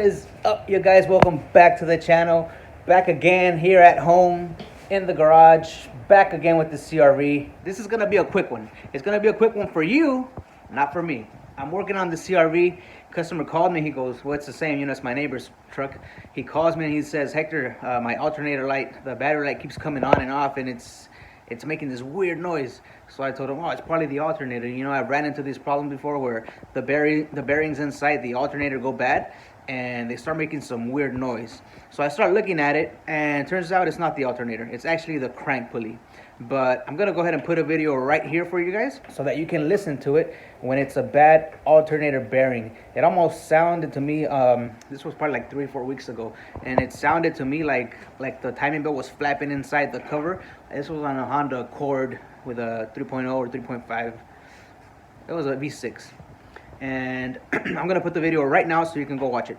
is up, you guys? Welcome back to the channel. Back again here at home in the garage. Back again with the CRV. This is gonna be a quick one. It's gonna be a quick one for you, not for me. I'm working on the CRV. Customer called me. He goes, well, it's the same, you know, it's my neighbor's truck. He calls me and he says, Hector, my alternator light, the battery light keeps coming on and off, and it's making this weird noise. So I told him, oh, it's probably the alternator. You know, I've ran into this problem before where the bearings inside the alternator go bad and they start making some weird noise. So I start looking at it, and it turns out it's not the alternator. It's actually the crank pulley. But I'm gonna go ahead and put a video right here for you guys so that you can listen to it when it's a bad alternator bearing. It almost sounded to me, this was probably like 3 or 4 weeks ago, and it sounded to me like the timing belt was flapping inside the cover. This was on a Honda Accord with a 3.0 or 3.5. It was a V6. And I'm gonna put the video right now so you can go watch it.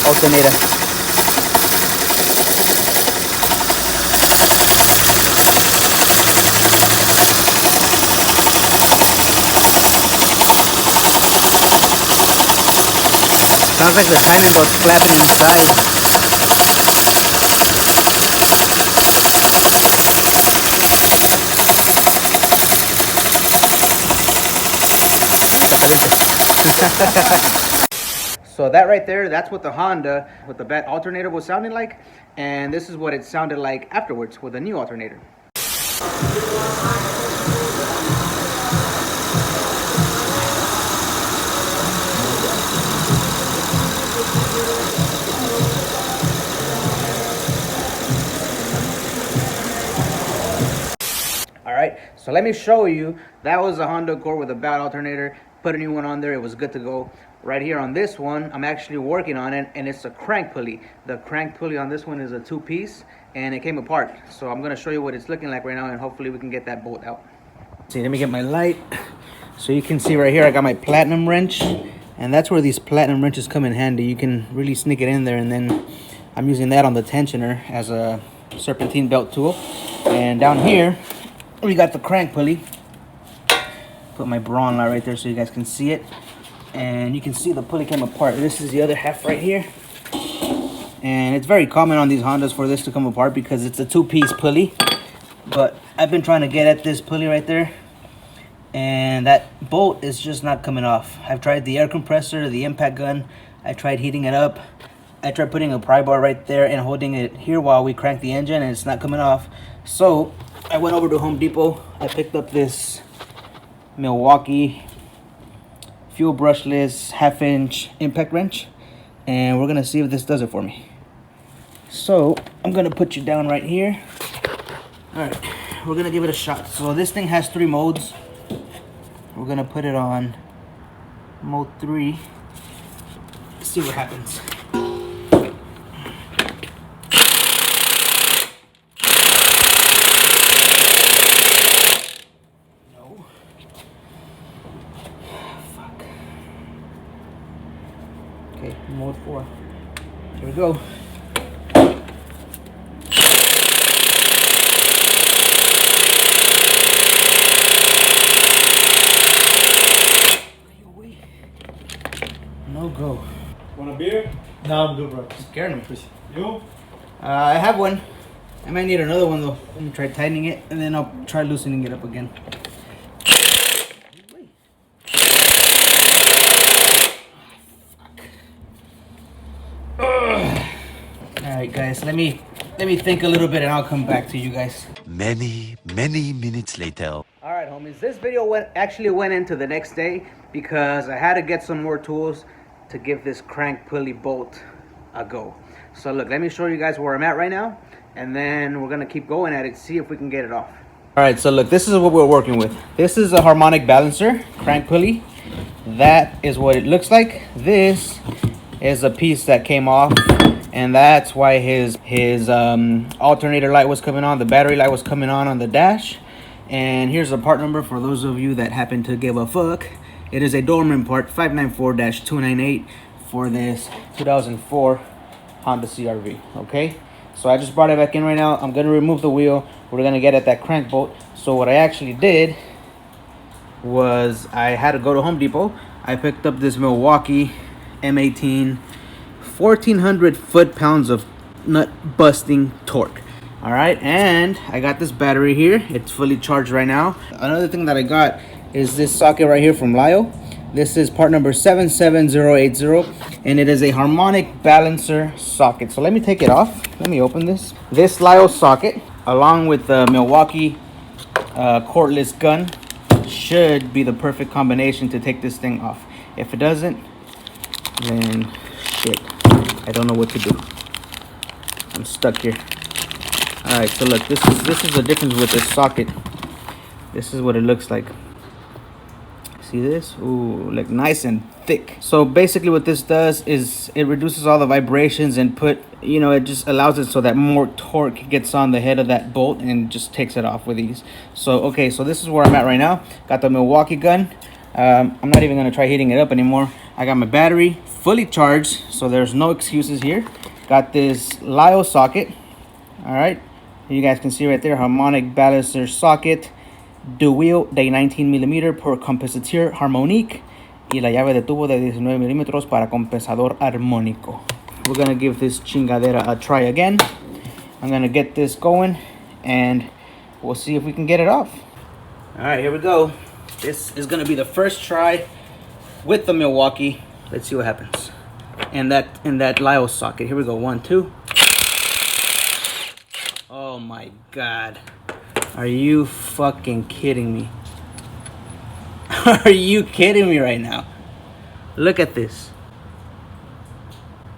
Alternator. Sounds like the timing belt's flapping inside. So that right there, that's what the Honda with the bad alternator was sounding like, and this is what it sounded like afterwards with a new alternator. All right, so let me show you. That was a Honda Accord with a bad alternator. Put a new one on there, it was good to go. Right here on this one, I'm actually working on it, and it's a crank pulley. The crank pulley on this one is a 2-piece, and it came apart. So I'm gonna show you what it's looking like right now, and hopefully we can get that bolt out. See, let me get my light. So you can see right here, I got my platinum wrench, and that's where these platinum wrenches come in handy. You can really sneak it in there, and then I'm using that on the tensioner as a serpentine belt tool. And down here, we got the crank pulley. Put my brawn light right there so you guys can see it. And you can see the pulley came apart. This is the other half right here. And it's very common on these Hondas for this to come apart because it's a 2-piece pulley. But I've been trying to get at this pulley right there, and that bolt is just not coming off. I've tried the air compressor, the impact gun. I tried heating it up. I tried putting a pry bar right there and holding it here while we crank the engine, and it's not coming off. So I went over to Home Depot. I picked up this Milwaukee fuel brushless 1/2-inch impact wrench, and we're gonna see if this does it for me. So I'm gonna put you down right here. All right, we're gonna give it a shot. So this thing has 3 modes. We're gonna put it on mode 3. Let's see what happens. Okay, mode 4. Here we go. No go. Want a beer? No, I'm good, bro. Scared me. You? I have one. I might need another one though. Let me try tightening it, and then I'll try loosening it up again. Alright guys, let me think a little bit and I'll come back to you guys. Many minutes later. Alright homies, this video actually went into the next day because I had to get some more tools to give this crank pulley bolt a go. So look, let me show you guys where I'm at right now, and then we're gonna keep going at it, see if we can get it off. Alright, so look, this is what we're working with. This is a Harmonic Balancer crank pulley. That is what it looks like. This is a piece that came off, and that's why his alternator light was coming on, the battery light was coming on the dash. And here's the part number for those of you that happen to give a fuck. It is a Dorman part 594-298 for this 2004 Honda CRV. Okay, so I just brought it back in right now. I'm gonna remove the wheel. We're gonna get at that crank bolt. So what I actually did was I had to go to Home Depot. I picked up this Milwaukee M18, 1400 foot-pounds of nut-busting torque. All right, and I got this battery here. It's fully charged right now. Another thing that I got is this socket right here from Lyle. This is part number 77080, and it is a Harmonic Balancer socket. So let me take it off. Let me open this. This Lyle socket, along with the Milwaukee cordless gun, should be the perfect combination to take this thing off. If it doesn't, then shit, I don't know what to do. I'm stuck here. All right, so look, this is the difference with this socket. This is what it looks like. See this? Ooh, like nice and thick. So basically what this does is it reduces all the vibrations and it just allows it so that more torque gets on the head of that bolt and just takes it off with ease. So, okay, so this is where I'm at right now. Got the Milwaukee gun. I'm not even gonna try heating it up anymore. I got my battery fully charged, so there's no excuses here. Got this Lyle socket. All right, you guys can see right there, Harmonic Balancer socket. Dual de 19 mm por compensator Harmonic y la llave de tubo de 19 mm para compensador armónico. We're gonna give this chingadera a try again. I'm gonna get this going and we'll see if we can get it off. All right, here we go. This is gonna be the first try with the Milwaukee. Let's see what happens. And that Lyle socket. Here we go. 1, 2. Oh my God. Are you fucking kidding me? Are you kidding me right now? Look at this.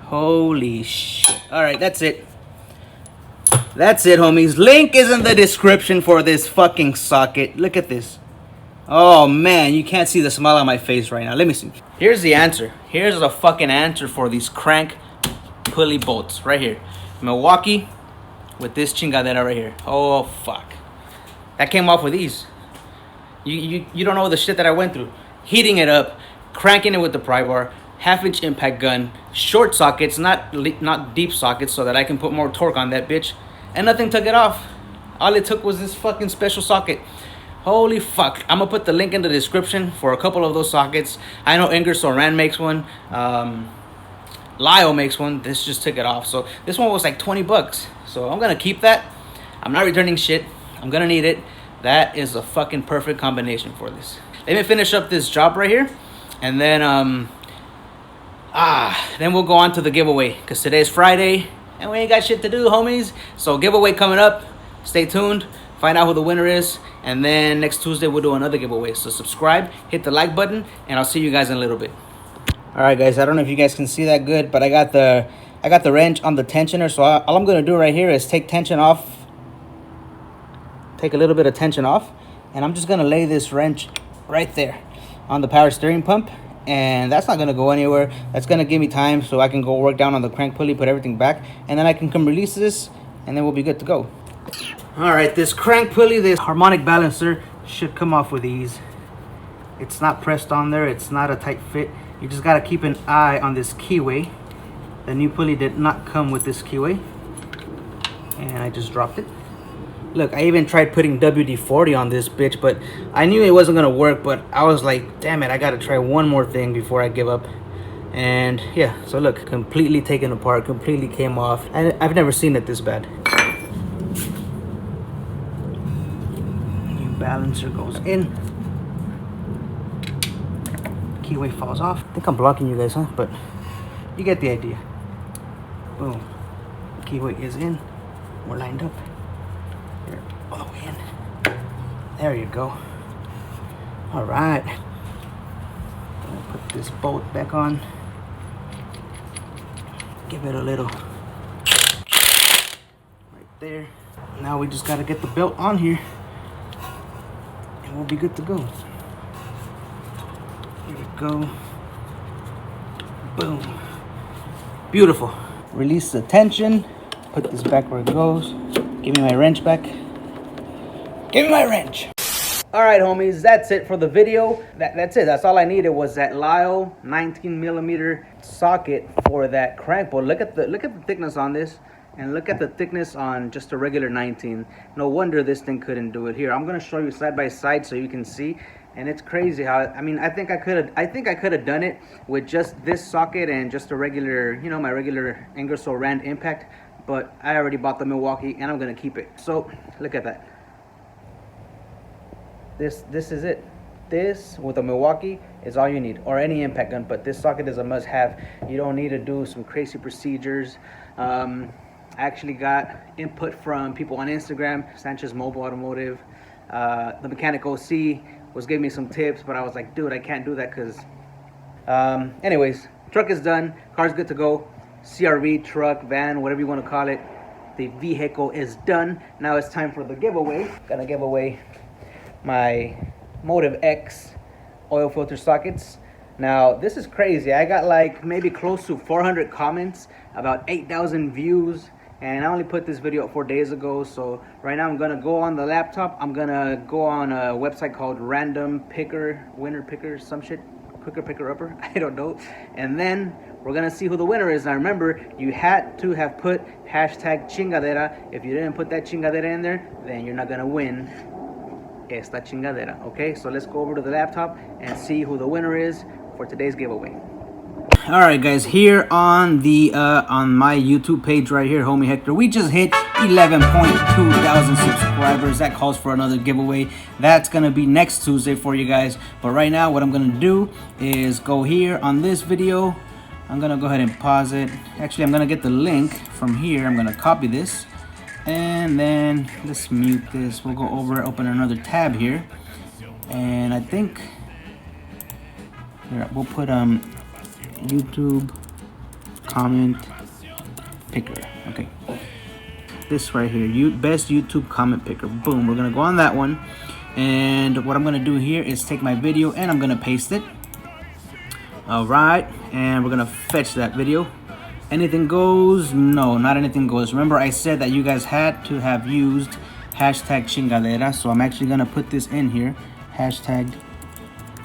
Holy shit. Alright, that's it. That's it, homies. Link is in the description for this fucking socket. Look at this. Oh man, you can't see the smile on my face right now. Let me see. Here's the answer. Here's the fucking answer for these crank pulley bolts right here. Milwaukee with this chingadera right here. Oh fuck. That came off with ease. You don't know the shit that I went through. Heating it up, cranking it with the pry bar, 1/2-inch impact gun, short sockets, not deep sockets, so that I can put more torque on that bitch. And nothing took it off. All it took was this fucking special socket. Holy fuck. I'm gonna put the link in the description for a couple of those sockets. I know Ingersoll Rand makes one. Lyle makes one. This just took it off. So this one was like 20 bucks. So I'm gonna keep that. I'm not returning shit. I'm gonna need it. That is a fucking perfect combination for this. Let me finish up this job right here, and then then we'll go on to the giveaway, because today's Friday and we ain't got shit to do, homies. So giveaway coming up. Stay tuned. Find out who the winner is, and then next Tuesday we'll do another giveaway. So subscribe, hit the like button, and I'll see you guys in a little bit. All right, guys. I don't know if you guys can see that good, but I got the wrench on the tensioner. So all I'm gonna do right here is take tension off. Take a little bit of tension off, and I'm just gonna lay this wrench right there on the power steering pump, and that's not gonna go anywhere. That's gonna give me time so I can go work down on the crank pulley, put everything back, and then I can come release this, and then we'll be good to go. All right, this crank pulley, this Harmonic Balancer, should come off with ease. It's not pressed on there. It's not a tight fit. You just gotta keep an eye on this keyway. The new pulley did not come with this keyway, and I just dropped it. Look, I even tried putting WD-40 on this bitch, but I knew it wasn't gonna work, but I was like, damn it, I gotta try one more thing before I give up. And yeah, so look, completely taken apart, completely came off. I've never seen it this bad. New balancer goes in. Keyway falls off. I think I'm blocking you guys, huh? But you get the idea. Boom. Keyway is in. We're lined up. Here, all the way in. There you go. All right. Gonna put this bolt back on. Give it a little right there. Now we just gotta get the belt on here, and we'll be good to go. Here we go. Boom. Beautiful. Release the tension. Put this back where it goes. Give me my wrench back. Give me my wrench. All right, homies, that's it for the video. That's it. That's all I needed was that Lyle 19mm socket for that crank bolt. Look at the thickness on this, and look at the thickness on just a regular 19. No wonder this thing couldn't do it. Here, I'm gonna show you side by side so you can see. And it's crazy how, I mean, I think I could have done it with just this socket and just a regular, you know, my regular Ingersoll Rand impact, but I already bought the Milwaukee and I'm gonna keep it. So look at that. This is it. This with a Milwaukee is all you need, or any impact gun, but this socket is a must-have. You don't need to do some crazy procedures. I actually got input from people on Instagram, Sanchez Mobile Automotive. The Mechanic OC was giving me some tips, but I was like, dude, I can't do that because... anyways, truck is done. Car's good to go. CRV, truck, van, whatever you want to call it. The vehicle is done. Now it's time for the giveaway. Gonna give away my Motive X oil filter sockets. Now this is crazy. I got like maybe close to 400 comments, about 8,000 views, and I only put this video up 4 days ago. So right now I'm gonna go on the laptop. I'm gonna go on a website called Random Picker, Winner Picker, some shit, Quicker Picker Upper, I don't know. And then we're gonna see who the winner is. Now remember, you had to have put hashtag chingadera. If you didn't put that chingadera in there, then you're not gonna win esta chingadera. Okay, so let's go over to the laptop and see who the winner is for today's giveaway. All right, guys, here on the on my YouTube page right here, Homie Hector, we just hit 11.2 thousand subscribers. That calls for another giveaway. That's gonna be next Tuesday for you guys. But right now, what I'm gonna do is go here on this video. I'm gonna go ahead and pause it. Actually, I'm gonna get the link from here. I'm gonna copy this, and then let's mute this. We'll go over, open another tab here, and I think here we'll put YouTube comment picker. Okay, this right here, best YouTube comment picker. Boom, we're gonna go on that one, and what I'm gonna do here is take my video and I'm gonna paste it. All right, and we're gonna fetch that video. Anything goes? No, not anything goes. Remember, I said that you guys had to have used hashtag chingadera, so I'm actually gonna put this in here. Hashtag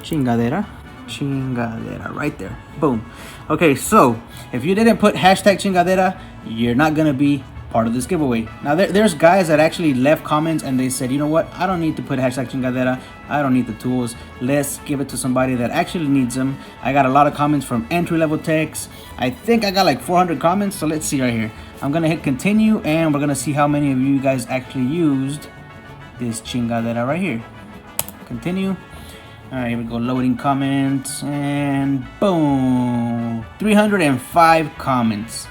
chingadera. Chingadera right there. Boom. Okay, so if you didn't put hashtag chingadera, you're not gonna be part of this giveaway. Now there's guys that actually left comments and they said, you know what, I don't need to put hashtag chingadera, I don't need the tools, let's give it to somebody that actually needs them. I got a lot of comments from entry-level techs. I think I got like 400 comments, so let's see right here. I'm gonna hit continue and we're gonna see how many of you guys actually used this chingadera right here. Continue. All right, here we go, loading comments, and boom, 305 comments.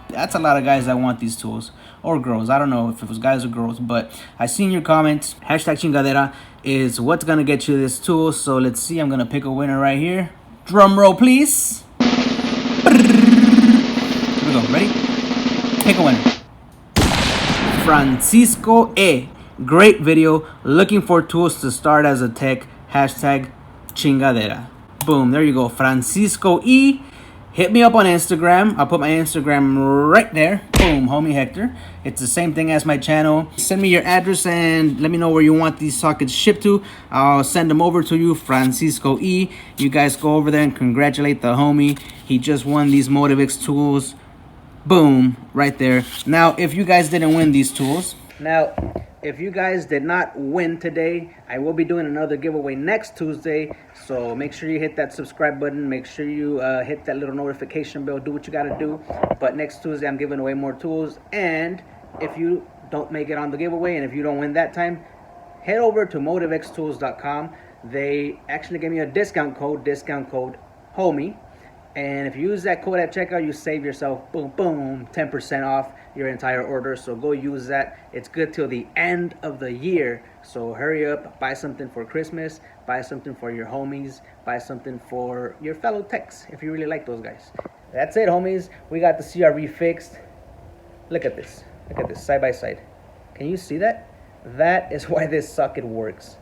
That's a lot of guys that want these tools, or girls. I don't know if it was guys or girls, but I seen your comments. Hashtag chingadera is what's gonna get you this tool. So let's see, I'm gonna pick a winner right here. Drum roll, please. Here we go, ready? Pick a winner. Francisco E. Great video, looking for tools to start as a tech. Hashtag chingadera. Boom, there you go, Francisco E. Hit me up on Instagram. I'll put my Instagram right there. Boom, Homie Hector. It's the same thing as my channel. Send me your address and let me know where you want these sockets shipped to. I'll send them over to you, Francisco E. You guys go over there and congratulate the homie. He just won these Motive X tools. Boom, right there. Now, if you guys didn't win these tools, if you guys did not win today, I will be doing another giveaway next Tuesday. So make sure you hit that subscribe button. Make sure you hit that little notification bell. Do what you got to do. But next Tuesday, I'm giving away more tools. And if you don't make it on the giveaway and if you don't win that time, head over to motivextools.com. They actually gave me a discount code HOMIE. And if you use that code at checkout, you save yourself, boom, boom, 10% off your entire order. So go use that. It's good till the end of the year. So hurry up, buy something for Christmas, buy something for your homies, buy something for your fellow techs if you really like those guys. That's it, homies. We got the CRV fixed. Look at this. Look at this, side by side. Can you see that? That is why this socket works.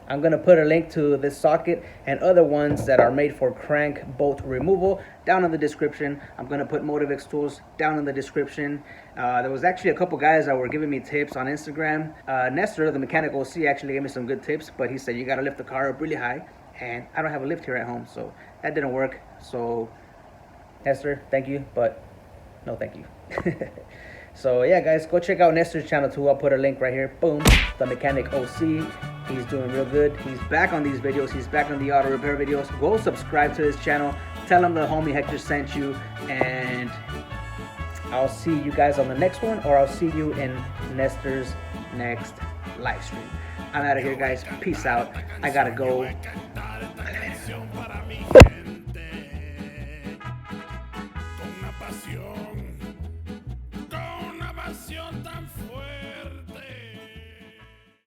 I'm going to put a link to this socket and other ones that are made for crank bolt removal down in the description. I'm going to put Motive X tools down in the description. There was actually a couple guys that were giving me tips on Instagram. Nestor, the Mechanic OC, actually gave me some good tips, but he said you got to lift the car up really high, and I don't have a lift here at home, so that didn't work. So Nestor, thank you, but no thank you. So yeah, guys, go check out Nestor's channel too. I'll put a link right here. Boom, the Mechanic OC. He's doing real good. He's back on these videos. He's back on the auto repair videos. Go subscribe to his channel. Tell him the homie Hector sent you, and I'll see you guys on the next one, or I'll see you in Nestor's next live stream. I'm out of here, guys. Peace out. I gotta go.